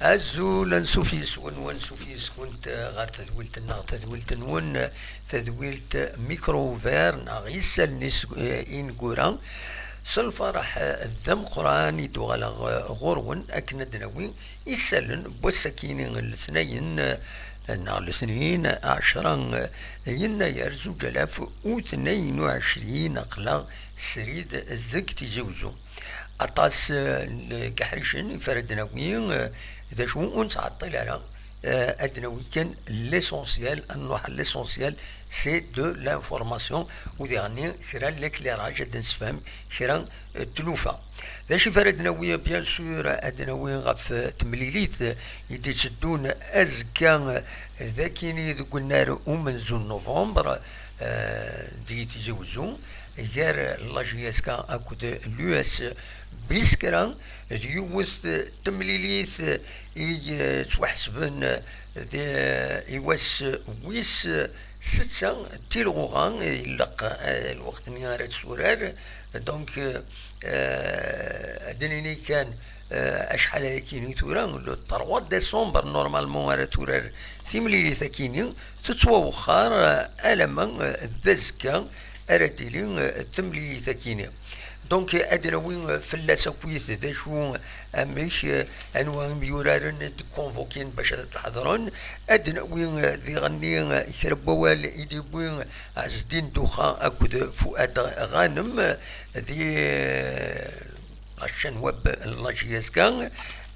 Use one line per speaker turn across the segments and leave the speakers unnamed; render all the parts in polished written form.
أزول نسوفيس ونسوفيس كنت غير تدويلت النغ تدويلت نون تدويلت ميكروفير نغيسل نس إن قران سالفرح الذم قران يدو على غرون أكن دنوين يسلن بوسكين الاثنين الاثنين عشرة يناير 2022 أقلا سريد الذك تزوزو أطاس الكحريشن فردناوي إذا شو أنت عطل على أدناوي كان l'essentiel أنه l'essentiel c'est de l'information وديعني خيران l'éclairage دنسفهم خيران تلوفا ذا شي فردناوي بيان سور أدناوي غف تمليليت يدي تسدون أزكا ذاكيني ذو النار ومنزول نوفمبر دي تزوزون غير لاجياسكا أكود اليوس بيسكرا يوث تمليليث يتوحسبن يوس ويس ستة تيلوغان يلق الوقت نهار سورار دونك دنيني كان اشحال هكيني تورا لو 3 ديسمبر نورمالمون راه تورار تيمليليث هكيني تتوخر الما ذازكا أراتيلين تملي ثكيني دونك أدناوين فلاسة كويس ذا شو أميش أنواع بيورارن كونفوكين باش تحضرون أدناوين ذي غني يشربوال يديبوين عز الدين دوخان أكود فؤاد غانم ذي عشان وب اللاجياسكان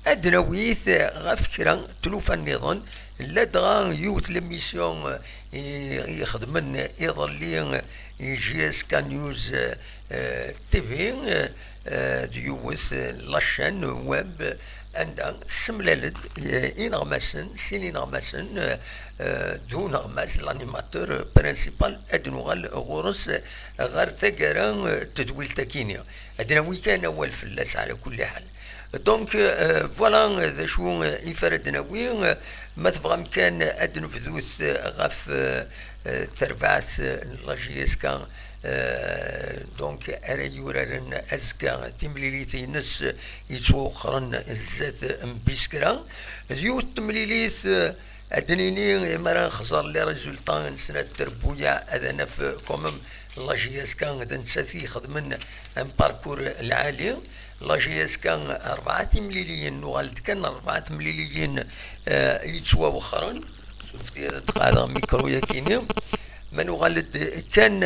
أدناويث غفكرا تلوفا النظام لدغا يوث لميسيون يخدمن يظلين جي اس كا نيوز تي في ديوث لاشين ويب عندها سملالد إنغماسن سين إنغماسن دو نغماس لانيماتور برينسيبال أدنوغال غورس غار تاقرا تدويل تاكينيا أدنا ويكان أول فلاس على كل حال دونك فوالا ذا شو يفردنا وين ما تبغى مكان أدنو فذوث غف تربعث لاجيسكا دونك أريورارن أزكا تمليليثي نس يتوخرن الزاد مبيسكرا ديو تمليليث أدنيني مران خزار لي ريزولطان سنة تربويا أذا نف كومم لاجيسكا دنسافي خدمن ان باركور العالي لاجيسكا 4 مليليين وغالد كان 4 مليليين يتوخرن شفتي هذا ميكرو ياكيني من غالد كان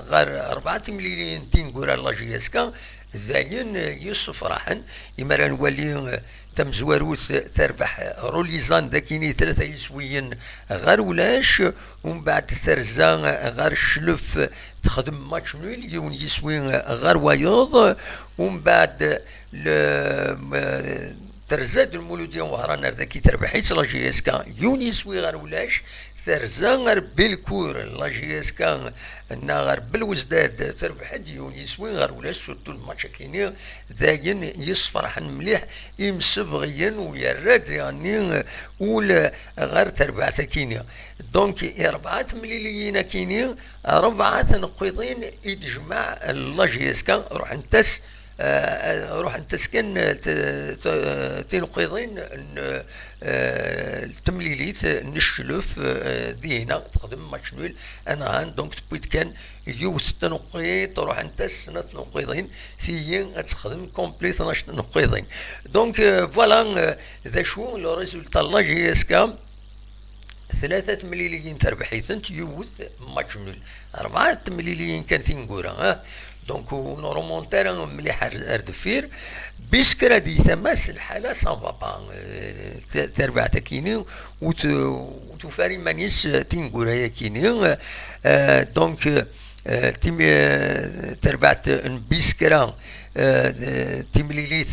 غير 4 مليون تينغورا لاجياسكا زاين يوسف راحن يمرا نولي تم زواروث تربح روليزان ذاكيني 3 يسويين غير ولاش ومن بعد ثرزا غير شلف تخدم ماتش نول يون يسوي غير وايض ومن بعد ترزاد المولودية وهرانا ذاكي تربحيت لاجياسكا يون يسوي غير ولاش ثرزا غير بالكور لاجياسكا نا غير بالوزداد تربح ديون يسوي غير ولاش سورتو الماتش كيني ذاين يصفرحن مليح يمسبغيا ويراد يعني ولا غير تربع كيني دونك 4 مليليين كيني 4 نقيضين يتجمع لاجياسكا روح نتس روح انت سكن تنقيضين التمليليت نشلف دينا تخدم ماتش نول انا هان دونك تبيت كان يوث تنقيط تروح انت السنه تنقيضين سيين تخدم كومبليت ناش تنقيضين دونك فوالا ذا شو لو ريزولتا لا جي اس كام 3 مليليين تربحيثن يوث ماتش نول 4 مليليين كان تنقورا دونك نورمونتير مليح اردفير بيسكرا دي تماس الحالة سافابا تربع تكيني وتفاري مانيس تنقورا كيني دونك تربعت بيسكرا تمليليت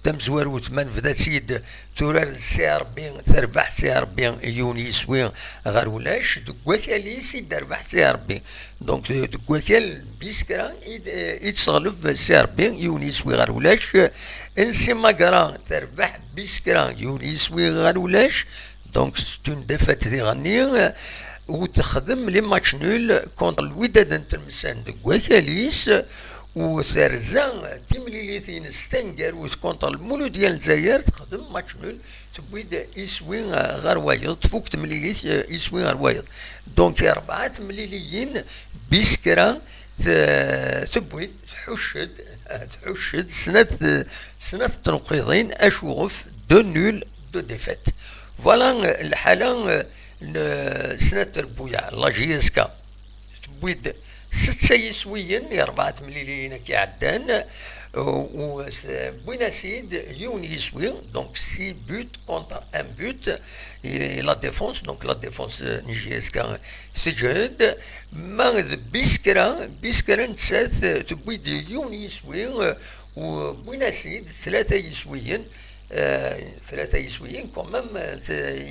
تمزور وثمان فدا سيد تورار سي ربي تربح سي ربي يونيس وين غير ولاش دكواكالي سيد ربح سي ربي دونك دكواكال بيسكرا يتشغلوا سي ربي يونيس وين غير ولاش انسي ماكرا تربح بيسكرا يونيس وين غير ولاش دونك ستون دفات دي غني وتخدم لي ماتش نول كونتر الوداد نتلمسان دكواكاليس وثرزان تمليليتين ستنجر وتكونتر المولو ديال الجزائر تخدم ماتش نول تبويد يسوي غير وايض تفوق تمليليت يسوي غير وايض دونك 4 مليليين بيسكرا تبويد تحشد سنة تنقيضين اشوغف دو نول دو ديفات فوالا الحالة سنة البويا لا جي اس كا تبويد 6 يسويين 4 مليليين كي عدان وبوينا سيد يون يسوي دونك 6 بوت كونتر 1 بوت لا ديفونس دونك لا ديفونس نجي اسكا سجد ما بيسكرا نتسات تبويد يون يسوي وبوينا سيد 3 يسويين 3 يسويين كومام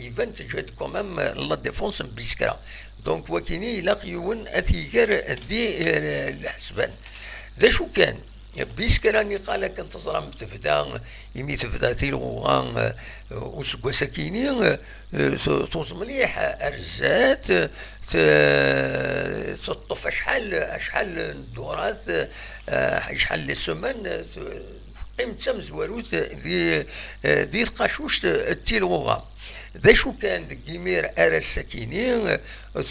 يبان تجد كومام لا ديفونس بيسكرا دونك وكيني لاقيون اثيكر دي الحسبان ذا شو كان بيسكراني قال كان تصرم تفدا يمي تفدا تيلغوغان وسكوا سكيني توز مليح ارزات تطف شحال دورات شحال لي سومان قيمة تمز وروث دي قاشوش التيلغوغان ذا شو كان دكيمير ارى السكيني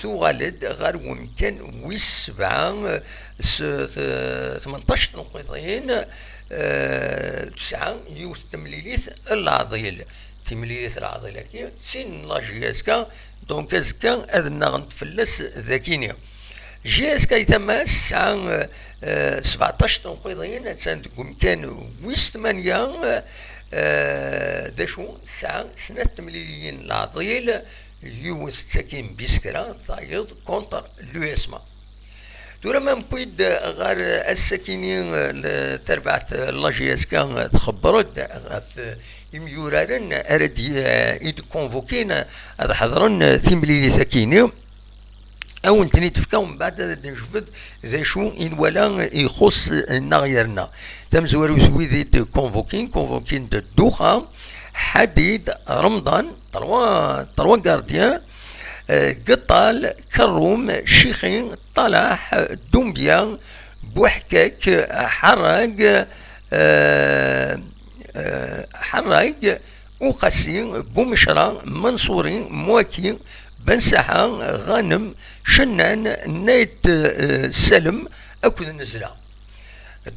ثوغالد غير ومكان ويس 18 نقطتين 9 يوث تمليليث العضيل تمليليث العضيل كي سين لا جي اس كا دونك ازكا اذنا غنتفلس ذاكيني جي اس كا يتماس 17 نقطتين تساند ومكان ويس 8 داشو سنة مليليين العضيل يوث تساكين بيسكرا ضايض كونتر لو اسما دورا ما نبويد غير الساكينين تربعت لا جي اس كا تخبرت في الميورارن ارد يد كونفوكين هذا حضرن ثمليلي ساكيني او نتني تفكاو بعد نشوفد زي شو ان ولا يخص نغيرنا تمزور سويدي كونفوكين دو دوخا حديد رمضان طروا غارديان قطال كروم شيخين طلح دومبيا بوحكاك حراق وقاسين بومشرا منصورين موكي بنسحا غانم شنان نايت سلم اكود النزله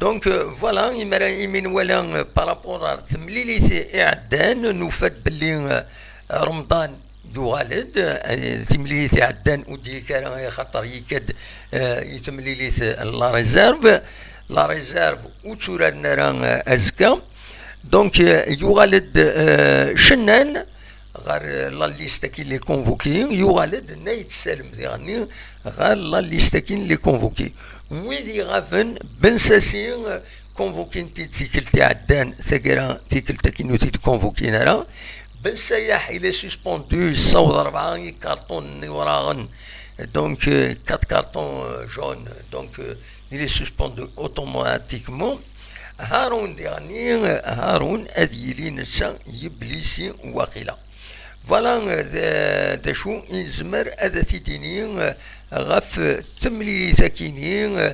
دونك فوالا يمين ولا بارابور تمليليتي اعدان نوفد باللي رمضان يغالد تمليليتي عدان ودي كان خطر يكد يتمليليت لا ريزيرف وتورا نرا ازكا دونك يغالد شنان غير لا ليستاكين لي كونفوكي يغالد نايت سالم ذيغني غير لا ليستاكين لي كونفوكي ويلي غافن بنساسين كونفوكين تيكلتي عدان ثقيرا تيكلتا كينو كونفوكين راه بنسايح الى سسبوندو صوت 4 كارطون وراغن دونك 4 كارطون جون دونك il est suspendu automatiquement هارون ديغني هارون اديلي نسا يبليسي واقيلا فوالا دا شو يزمر هذا تيديني غاف تمليلي ثاكيني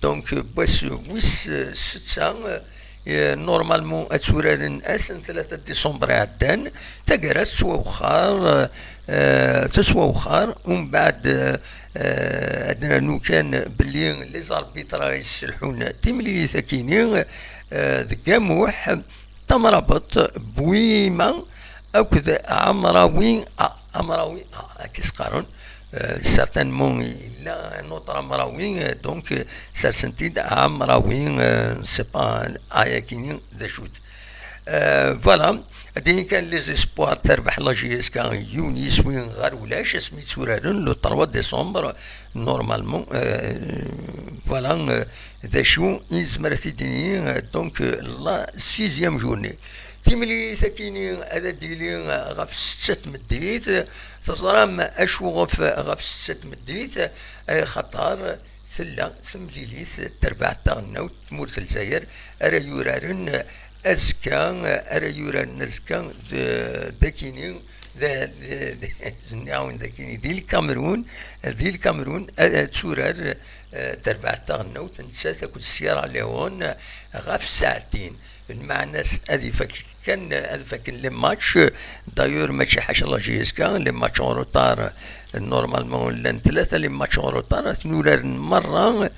دونك بس ويس ستة نورمالمون اتورارن اسن 3 ديسمبر عدان تقرا تسوى وخار ومن بعد عندنا نو كان بلي لي زاربيترا يسلحون تيملي ثكينين ذكاموح تمربط بويما أكد عمراوي تسقارون certainement il a un autre عمراوي donc سرسنتيد عمراوي c'est pas ayakini ذا شوت فوالا هادي كان لي زيسبوار تربح لا جي اس كان يونيس وين غير ولاش سميت ورارن لو 3 ديسمبر نورمالمون فوالا ذا شو يزمر تيديني دونك لا سيزيام جورني تيملي ساكيني هذا ديلي غاف 6 مديت تصرام اشو غاف 6 مديت خطر ثلا ثمديليت تربع تاعنا تمور الجزائر ارا يورارن أزكان أرى يوران أزكان داكيني نعاون داكيني ديال الكاميرون تورار تربع تاعنا وتنسى تاكل السيارة لهون غاف ساعتين المعنى هذه كان هذا فاكر لي ماتش دايور ماشي حاجه لا جي اس كان لي ماتش اون روتار نورمالمون لان 3 لي ماتش اون روتار تنورارن مره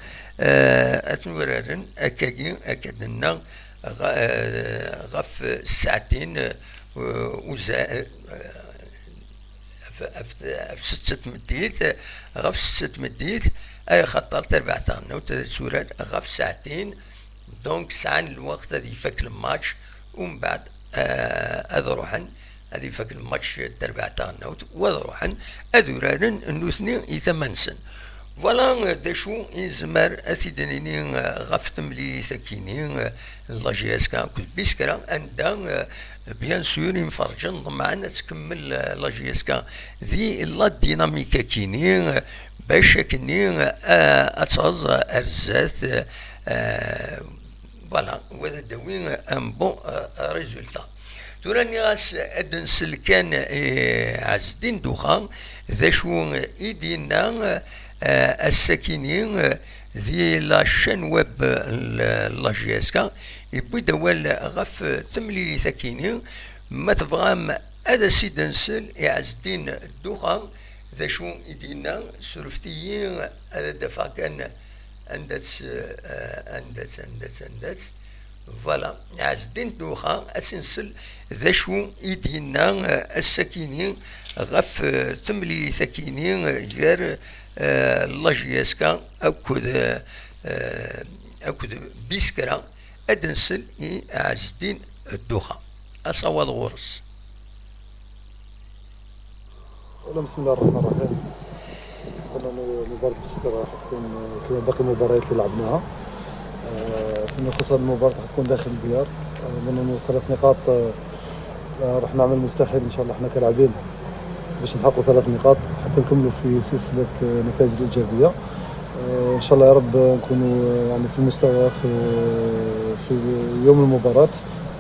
تنورارن اكادنا غف ساعتين وزا في 6 مديت غف 6 مديت اي خطر تربع تاعنا وتسورات غف ساعتين دونك ساعة الوقت هذي فك الماتش ومن بعد هذا روحن هذي فك الماتش تربع تاعنا وهذا روحن هذو رارن انو اثنين يتمنسن فوالا داشو يزمر اثيدنيني غفت ملي ساكينين لا جي اس كان كل بيسكرا عندها بيان سور ينفرجن معنا تكمل لا جي اس كان ذي لا ديناميكا كينين باش كنين اتاز ارزات فوالا وهذا داوين ان بون ريزولتا توراني غاس ادنسل كان عز الدين دوخان ذا شو ايدينا الساكنين ذي لاشين ويب لا جي اس كا يبدا ولا غف ثملي ساكنين ما تبغام هذا سيد نسل عز الدين الدوخان ذا شو ايدينا سرفتيين هذا دفع كان عندت فوالا عز الدين دوخان اسنسل ذا شو ايدينا الساكنين غف ثملي ساكنين غير لا جي اس كا اكد بيسكرا ادنسل عز الدين الدوخان اصوات غورس.
بسم الله الرحمن الرحيم. مباراة بيسكرا راح تكون كما باقي المباريات اللي لعبناها. فيما يخص المباراة راح تكون داخل الديار. اظن انه 3 نقاط راح نعمل المستحيل ان شاء الله احنا كلاعبين باش نحققوا 3 نقاط حتى نكملوا في سلسلة نتائج الإيجابية. إن شاء الله يا رب نكونوا يعني في المستوى في يوم المباراة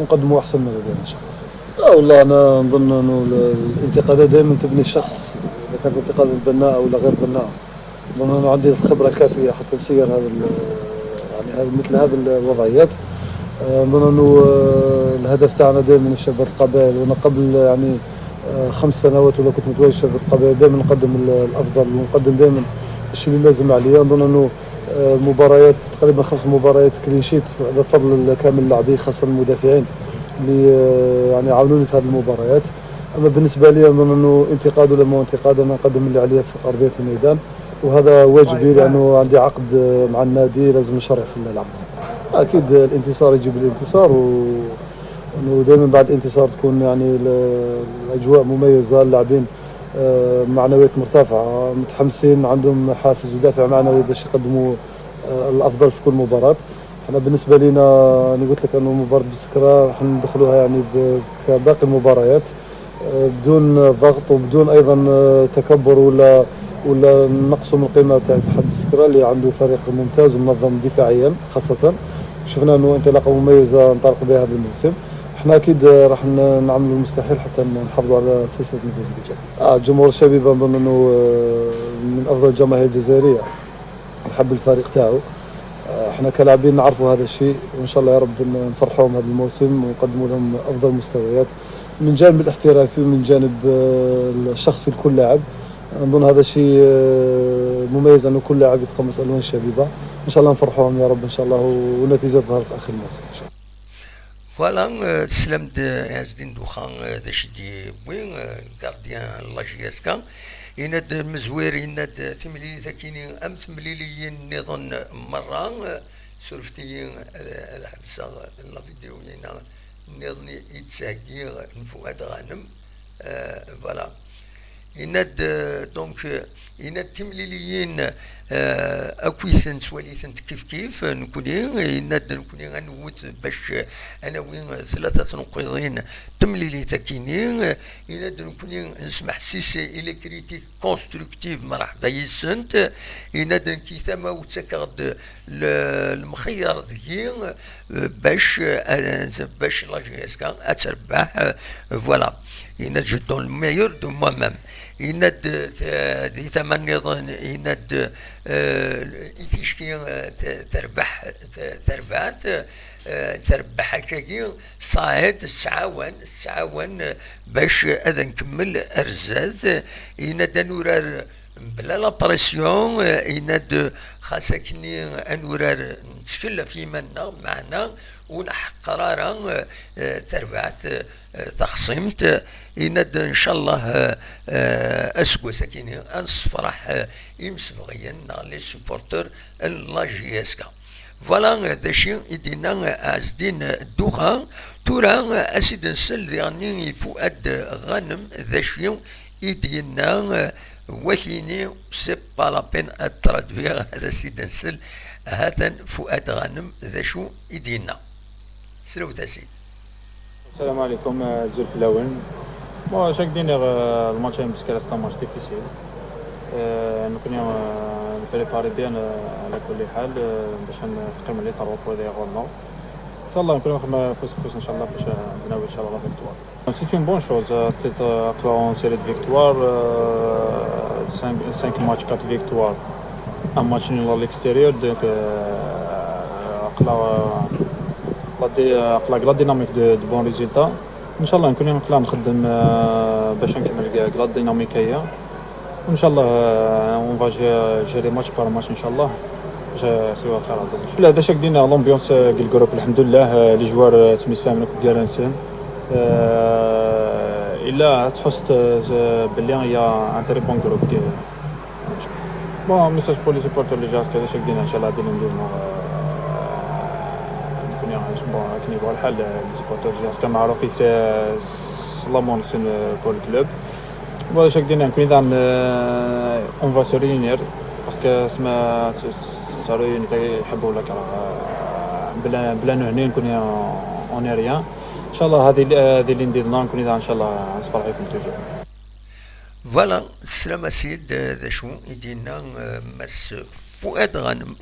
ونقدموا أحسن ما لدينا إن شاء الله. لا والله أنا نظن إنه الانتقادات دائما تبني الشخص، إذا كانت انتقاد بناء ولا غير بناء. أظن أنا عندي الخبرة كافية حتى نسير يعني مثل هذه الوضعيات. أظن إنه الهدف تاعنا دائما في شباب القبائل، وأنا قبل يعني 5 سنوات ولا كنت متواجد في القبائل دائما نقدم الافضل ونقدم دائما الشيء اللي لازم عليا. نظن انه مباريات تقريبا 5 مباريات كلين شيت هذا فضل كامل اللاعبين خاصه المدافعين اللي يعني عاونوني في هذه المباريات. اما بالنسبه لي نظن انه انتقاد ولا مو انتقاد انا نقدم اللي عليا في ارضيه الميدان، وهذا واجبي لانه عندي عقد مع النادي لازم نشرع في العقد. اكيد الانتصار يجيب الانتصار، انه دائما بعد الانتصار تكون يعني الاجواء مميزه، اللاعبين معنويات مرتفعه متحمسين عندهم حافز ودافع معنوي باش يقدموا الافضل في كل مباراه. انا بالنسبه لنا انا قلت لك انه مباراه بسكرة راح ندخلوها يعني كباقي المباريات بدون ضغط وبدون ايضا تكبر ولا نقصوا من القيمه تاع اتحاد بسكرة اللي عنده فريق ممتاز ومنظم دفاعيا خاصه. شفنا انه انطلاقه مميزه انطلق بها هذا الموسم. احنا اكيد راح نعملوا المستحيل حتى نحافظوا على سلسله النتائج الايجابيه. الجمهور الشبيبه نظن انه من افضل الجماهير الجزائريه يحب الفريق تاعو. احنا كلاعبين نعرفوا هذا الشيء، وان شاء الله يا رب نفرحوهم هذا الموسم ونقدموا لهم افضل مستويات من جانب الاحترافي ومن جانب الشخصي لكل لاعب. نظن هذا الشيء مميز انه كل لاعب يتقمص الوان الشبيبه. ان شاء الله نفرحوهم يا رب ان شاء الله، والنتيجه تظهر في اخر الموسم ان شاء الله.
فوالا تسلمت عز الدين دوخان داش دي وين غارديان لا جي اس كا يناد مزوير يناد تمليلي ثاكيني ام تمليليين نظن مره سولفتي الحبسه لا فيديو هنا نظن يتساقي فؤاد غانم فوالا يناد دونك يناد تمليليين اكويثن سواليثن كيف نكوني يناد نكوني غنوت باش انا وين ثلاثه نقيضين تمليلي تاكيني يناد نكوني نسمح سيسي الى كريتيك كونستركتيف مرحبا يسنت يناد كيثما وتسكرد المخير ديال باش لا جي اس كا اتربح فوالا يناد جو دون لو ميور دو موا ميم يناد دي ثمن يظن يناد كيشكي تربح هكاكي صاعد تعاون باش هذا نكمل ارزاز يناد نورار بلا لا بريسيون يناد خاصكني انورار نتكلم في منا معنا ونحق قرارا تربعت تخصيمت يناد ان شاء الله اسكو ساكيني انصفرح يمسبغيا لي سوبورتور لا جي اس كا فوالا داشي يدينا عزدين الدوخان تورا اسيد نسل يعني فؤاد غانم داشي يدينا وكيني سي با لا بين اترادفيغ هذا سيد نسل هذا فؤاد غانم داشو يدينا سلو تاسي.
السلام عليكم زول في الاول. بون شاك دينيغ الماتش مسكال ستا ماتش ديفيسيل نكوني نبريباري بيان على كل حال باش نقيم لي 3 بوان ديال غولنا ان شاء الله نكونوا فوس ان شاء الله باش نبناو ان شاء الله لا فيكتوار. سي اون بون شوز طلعوا اون سيري دو فيكتوار 5 ماتش 4 فيكتوار ان ماتش نول على الاكستيريور دونك قلا لا ديناميك دو بون ريزولتا ان شاء الله نكون نقدر نخدم باش نكمل كاع لا ديناميكيه وان شاء الله اون فا جيري ماتش بار ماتش ان شاء الله باش سوا خير عزاز. لا باش كدينا لومبيونس ديال الجروب الحمد لله لي جوار تمسفاهمين كالانسين الا تحس بلي هي ان تري بون جروب بون ميساج بور لي سوبورتور لي جاس كذا كدينا ان شاء الله نديرو بون كني بغا الحال لي سوبورتور جاس كمعروف سلامون سين بور الكلوب واش كدينا نكون دام اون فا سو ريونير باسكو سما صاروا يحبوا لك بلا هنا نكون اون ريان ان شاء الله. هذه اللي نديرنا نكون ان شاء الله نصبر عليكم توجور.
فوالا السلام سيد ذا شو يدينا مس فؤاد غانم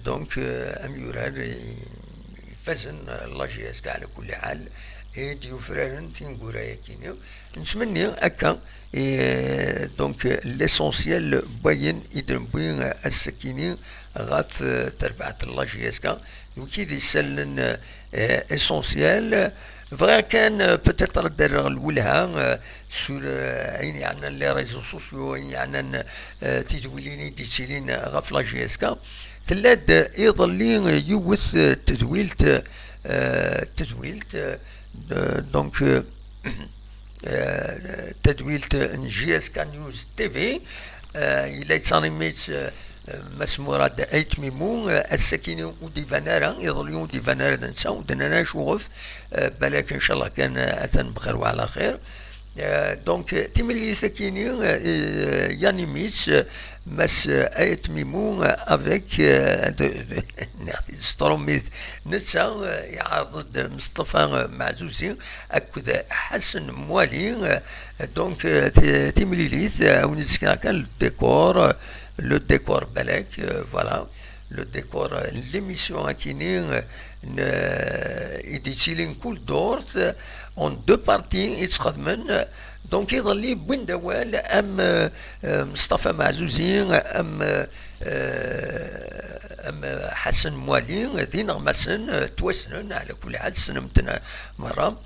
دونك اميورال فازن لا جي اس على كل حال ديو فرارن تنقول ياكيني نتمنى هكا دونك ليسونسيال باين يدربين السكيني غاف تربعة لا جي اس كا وكي دي سلن اسونسيال فغير كان بوتيتر دار الولها سور عيني عنا لي ريزو سوسيو عيني عنا تدويليني ديسيلين غاف لا جي اس كا ثلاث يظلين يوث تدويلت دونك تدويلت جي اس كا نيوز تي في الى تانيميت مسمورات ايت ميمون السكيني ودي فانارا يظلون دي فانارا نسا ودنا نشوف بالك ان شاء الله كان اثن بخير وعلى خير. دونك تيملي سكيني يانيميس مس ايت ميمون افيك ستروميت نسا يعرض مصطفى معزوزي اكد حسن موالي دونك تيملي ليث ونسكن كان le décor balak, voilà, le décor, l'émission Akini, il est une cool d'or en deux parties, donc il y a les Bindawal, Mustafa Mazouzi, حسن موالي ذين غمسن توسنن على كل حال سنمتنا مرة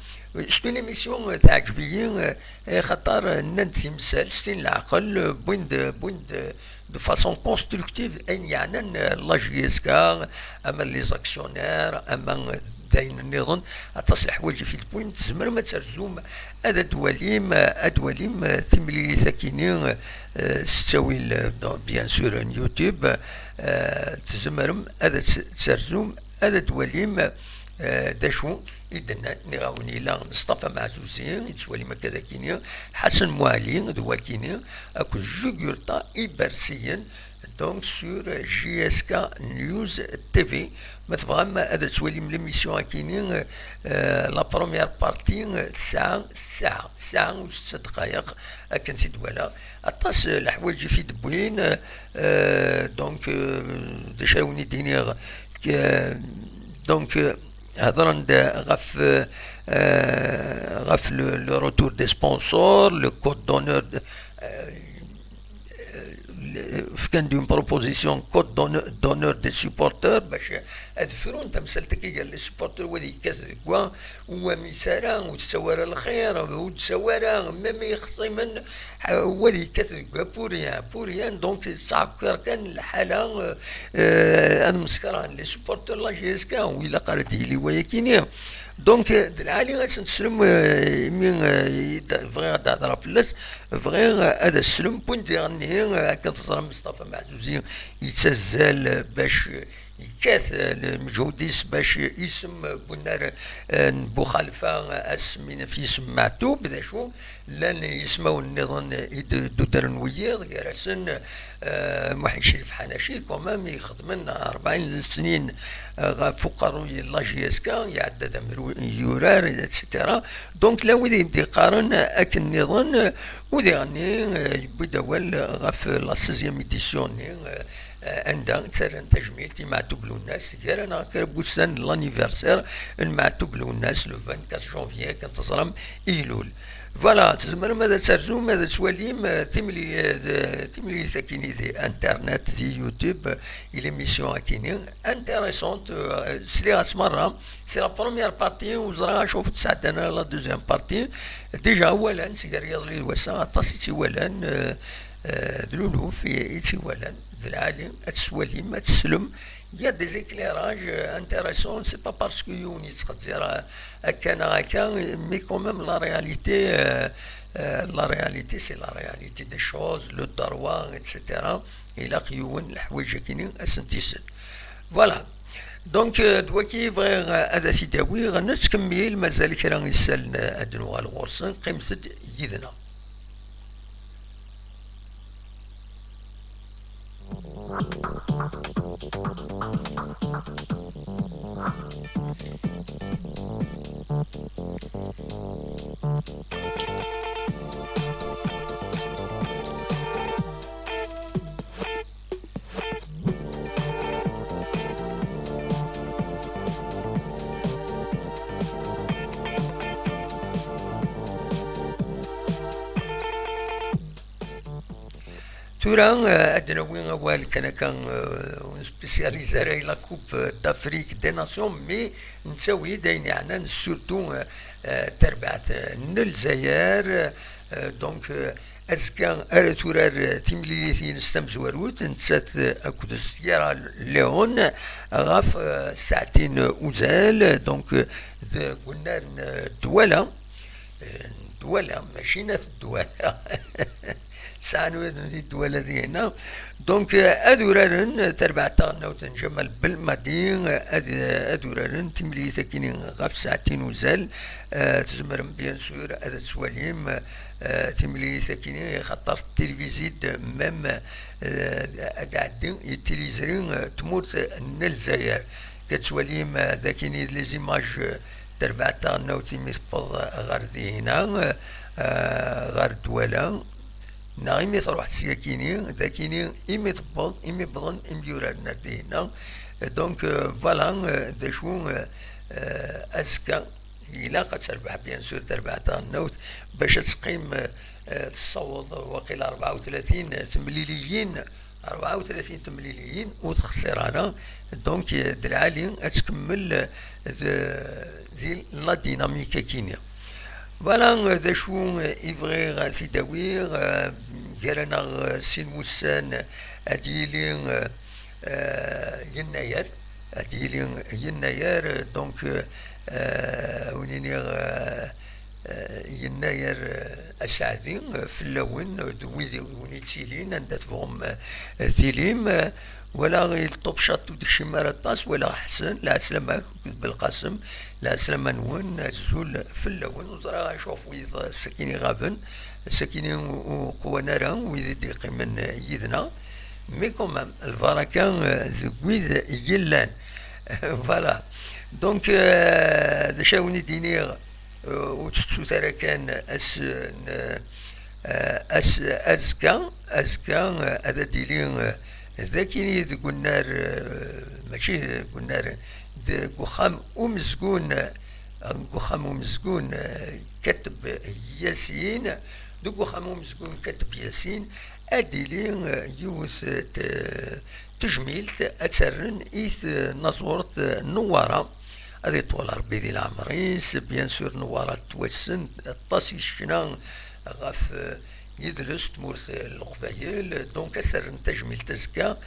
ستون ايميسيون تعجبيين خاطر ننت تمثال ستين العقل بوند دو فاسون كونستركتيف اين يعني لا جي اس كا اما لي زاكسيونير اما داين النظام تصلح وجه في البوينت زمر ما ترزوم هذا دواليم ثملي ثكينين ستاوي بيان سور يوتيوب تزمرم هذا ترزوم هذا دواليم داشو إذن نغاوني لا مصطفى معزوزين يتسوالي ما كذا كينيا حسن موالي دوا كينيا أكو جوغورتا إبرسيا دونك سور جي اس كا نيوز تي في مثلا هذا تسوالي من ليميسيون كينيا لا بروميير بارتي ساعة و 6 دقائق أكن في دولا أطاس الحوايج في دبوين دونك دشاوني دينيغ دونك هضرن غف لو روتور دي سبونسور لو كود دونور كان دون بروبوزيسيون كود دونور دي سوبورتور باش ادفرون تمثلتك قال لي سوبورتور ودي كذا كوا ومسارا وتسوار الخير وتسوار ميم يخصي من ودي كذا بوريان دونك ساكر كان الحاله انا مسكران لي سوبورتور لا جي اس كا ولا قالت لي وياكيني دونك العالي غنسلم من فغير تهضر فلاس فغير هذا السلم بوينت غني كنتصرم مصطفى معزوزي يتسزل باش كاث المجهوديس باش اسم بنار بو خلفه اسمين في اسم معتوب ذا شو لان يسمو النظام دودرن ويض يرسن محي شريف حناشي كومام يخدمن 40 سنين فقراء لا جي اس كا يعدد يورار اتسيتيرا دونك لا ودي يقارن اك النظام ودي غني بدول غف لا 16 ايديسيون عندها تسرن تجميلتي معتوب له الناس غير انا كربوسان لانيفرسير المعتوب له الناس لو 24 جونفيي كنتصرم ايلول فوالا تزمر ماذا ترجم ماذا تواليم تملي ثكيني دي انترنت دي يوتيوب الى ميسيون كيني انتريسونت سلي مرة سي لا بروميير بارتي وزرا شوف تسعد انا لا دوزيام بارتي ديجا اولا سي رياض لي الوسا طاسيتي اولا دلولو في ايتي اولا العالم السواليم السلم يا دي زيكليراج انتريسون سي با باسكو يوني تقدر كان هكا مي كوميم لا رياليتي سي لا رياليتي دي شوز لو دروا اتسيتيرا الى قيون الحوايج كاينين اسنتيسن فوالا دونك دواكي فغير هذا سيداوي غنتكمل مازال كرا يسال ادنو الغرسن قيمت يدنا تورا ادنا وين اول كان سبيسياليزي لا كوب دافريك دي ناسيون مي نساوي داين يعني سورتو تربعت الجزائر دونك اسكان ارتورار تيمليتي نستمزوروت نتسات اكود السيارة ليون غاف ساعتين وزال دونك قلنا دولة ماشي ناس الدولة سانويد الدولة هنا دونك ادورارن تربعتا نوتن جمال بالمدين ادورارن تملي تكينين غاف ساعتين وزال تزمرم بيان سور هذا سواليم تملي تكينين خاطر التلفزيون ميم قاعدين يتليزرين تموت الجزائر كتسواليم ذاكيني لي زيماج تربعتا نوتي ميسبوض غاردي هنا غار دولا نايمي تروح سياكيني ذاكيني إمي تبض إمي بضن إمي يوراد نردينا دونك فوالا داشو أزكا إلا قد تربح بيان سور تربح تاع النوت باش تقيم تصوض وقيل 34 تمليليين 34 تمليليين وتخسرانا دونك العالي تكمل ذي لا ديناميكا كينيا. فوالا ذا شو يبغي تداوير قالنا سي موسان اديلي يناير اديلي يناير دونك ونينير يناير اسعدي في اللون دويدي ونيتيلين عندهم تيليم ولا غير طوب شاطو داكشي مارطاس ولا حسن لا سلامة بالقاسم لا سلامة نون زول في اللون وزرا نشوف ويض السكيني غابن السكيني وقوانا ويض ديقي من يدنا مي كومام البركة ويض يلان فوالا دونك دشاوني دينيغ وتستو ترى كان أزكا هذا ديلين ذاكيني ذو النار ماشي ذو النار ذو خام ومزقون كتب ياسين ذو خام ومزقون كتب ياسين أديلين يوث تجميل أتسرن إيث نصورت نوارا هذه طول ربي ذي العمريس بيان سور نوارا توسن الطاسي الشنا غاف يدرس تمورث القبايل دونك أسر تجميل تزكا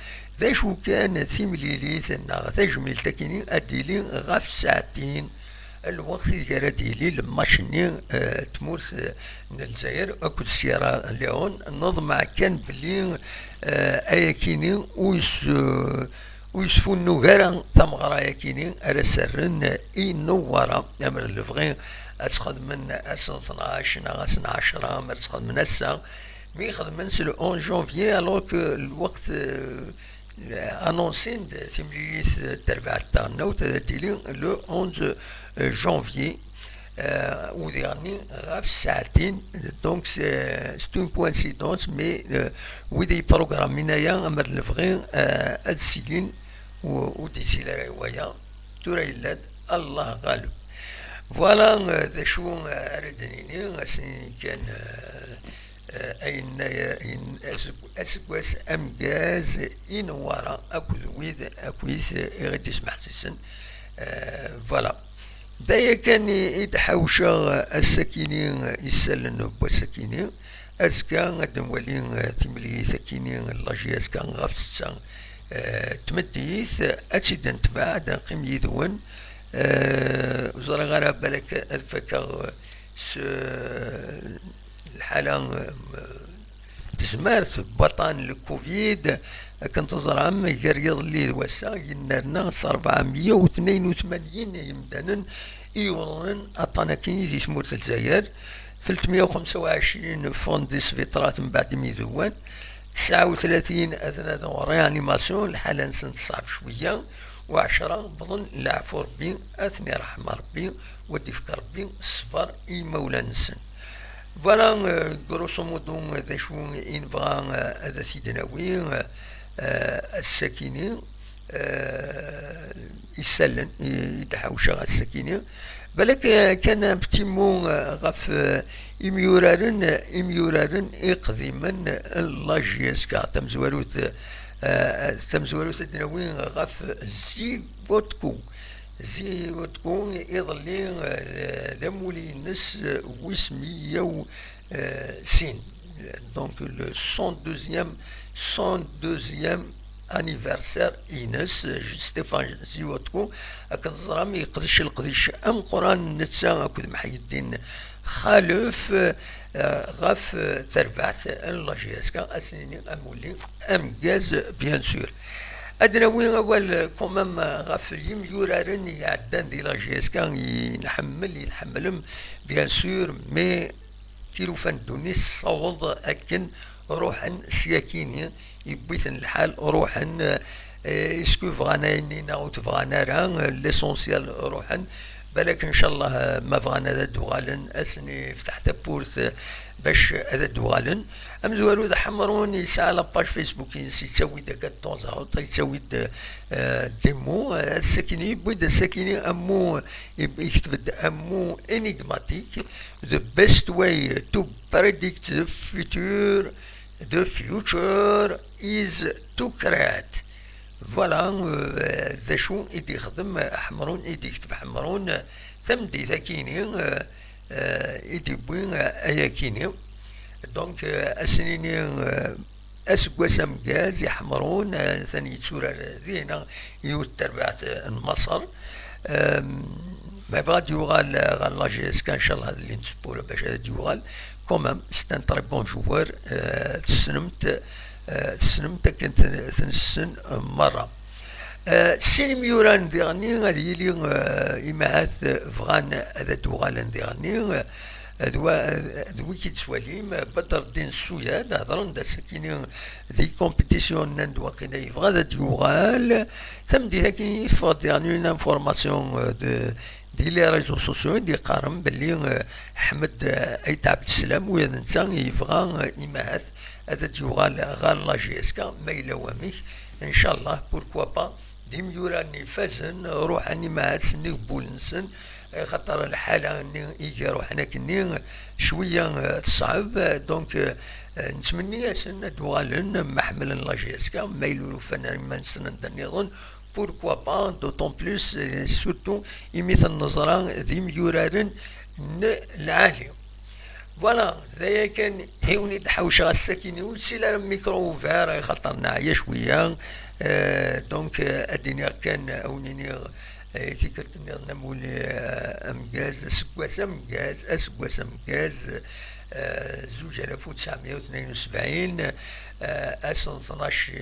ذا شو كان ثيمليليث تجميل تكيني أديلي غاف ساعتين الوقت اللي ديلي لما شني تمورث من الجزائر أكد سيارة ليون نظمع كان بلي أياكيني ويسفون نوغارا ثمغرا يكيني أرسرن إي نوارا أمر الفغين أتخذ من أسن 12 ناغسن 10 أمر تخذ من أسا مي يخذ من سي لو 11 جونفيي ألوغ كو الوقت أنونسين تمليث التربع تاعنا وتديلي لو 11 جونفيي وذيغني غاف ساعتين دونك سي اون كوانسيدونس مي ويدي بروغرامين يا أمر الفغين أدسيلين وديسي لرواية تريلاد الله غالب. فوالا ذا شو أردنيني أسني كان أين أسكواس أمجاز إنوارا أكويث غادي يسمح سيسن فوالا دايا كان يتحوشا السكيني يسلن بوسكيني أزكا غدنولي تملي سكيني لاجي أزكا غافسا تمديث أتسيدن تبع قيم يدون وزرا غير بالك الفكر الحالة تسمارت بطان الكوفيد كنت زرام يريض اللي وسا ينرنا 482 يمدانا يورن أطانا كيني دي سمورت الجزائر 325 فونديس فيترات من بعد ميزوان 39 أثناء ريانيماسيون الحالة نسن تصعب شوية و10 بظن العفو ربي أثني رحمة ربي ودي فكر ربي الصبر إي مولا نسن فوالا غروسو مودو ذا شو ينبغى هذا سيدنا وي السكيني يسلن يتحوشا السكيني بالك كان بتيمو غاف إميورارن إقديما لاجيسكا تمزواروت الدناوين غاف زيفوتكو يظلي ذمولي نس وسمية سين دونك لو 102e anniversaire إينس ستيفان زيوتكو أكن زرامي يقدش أم قران نتسا أكد محي الدين خالف غاف تربعت اللاجياسكا أسنيني أمولي أم جاز بيان سور أدناوي أول كومام غاف يميورارن يعدان دي لاجياسكا يتحملهم بيان سور مي تيروفان دونيس صوض أكن روحا سياكيني يبيثن الحال روحا اسكو فغانا ينينا و تفغانا راه ليسونسيال روحا بالك ان شاء الله ما فغانا هذا دوغالن اسني فتحت بورث باش هذا دوغالن ام زوالو ذا حمرون يسعى لاباج فيسبوك يسوي داك طونزا يسوي ديمو السكيني يبدا السكيني امو يكتب امو enigmatique the best way to predict the future The future is to create. فوالا ذا شو إدي يخدم حمرون إدي يكتب حمرون ثمدي ثاكيني إدي بوين أياكيني دونك أسنيني أسقواس مقاز يحمرون ثاني تسورة ذينا يوتر مصر ما بغا يوغال غال لاجيس كان ان شاء الله هذا اللي نسبوله باش هذا يوغال كومام سي ان تري بون جوار تسنمت كنت ثنسن مره السينما يوران ديغني غادي يلي إماعات فغان هذا دوغال ديغني ذوي كيتسواليم بدر الدين السوياد هضرن دا ساكينين دي كومبيتيسيون ناند واقيلا يبغى ذا يوغال ثم دي هاكي يفغ ديغني اون انفورماسيون دي لي ريزو سوسيو دي قارن باللي حمد ايت عبد السلام ويا نتا يبغى إماعات هذا يوغال غال لا جي اس كا ما إلا واميك ان شاء الله بوركوا با ديم يوراني فازن روح اني ما سني بولنسن خاطر الحاله اني يجي روح انا كني شويه تصعب دونك نتمنى ياسن دوالن محمل لا جي اس كا ما يلولو فنان ما نسن نظن بوركوا با دوطون بلوس سورتو يميث النظره ديم يورارن العالي فوالا ذايا كان هيوني تحوش الساكنين وسيلا الميكرو فار خاطر نعيا شويه دونك الدنيا كان اونيني تيكرت نمول امكاز سكواس امكاز اسكواس امكاز 2972 اسن 12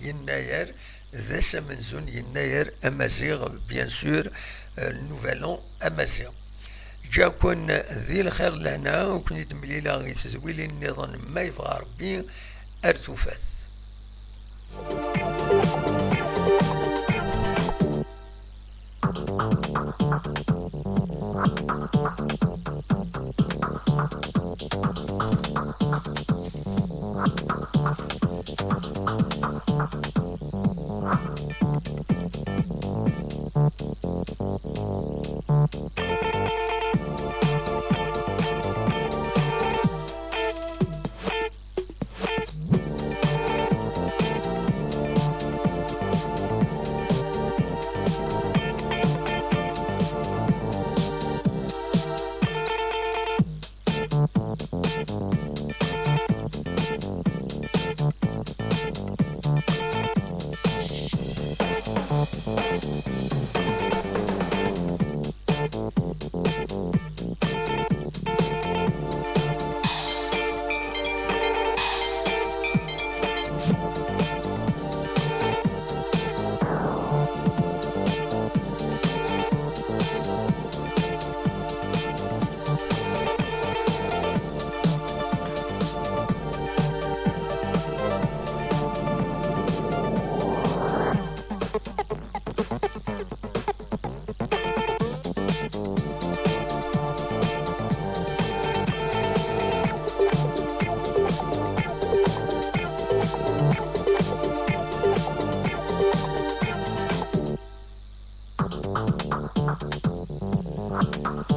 يناير ذا سمنزون يناير امازيغ بيان سور نوفالون امازيغ جاكون ذي الخير لهنا وكن يتملي لا غي تزويلي النظام ما يبغى ربي ارتوفات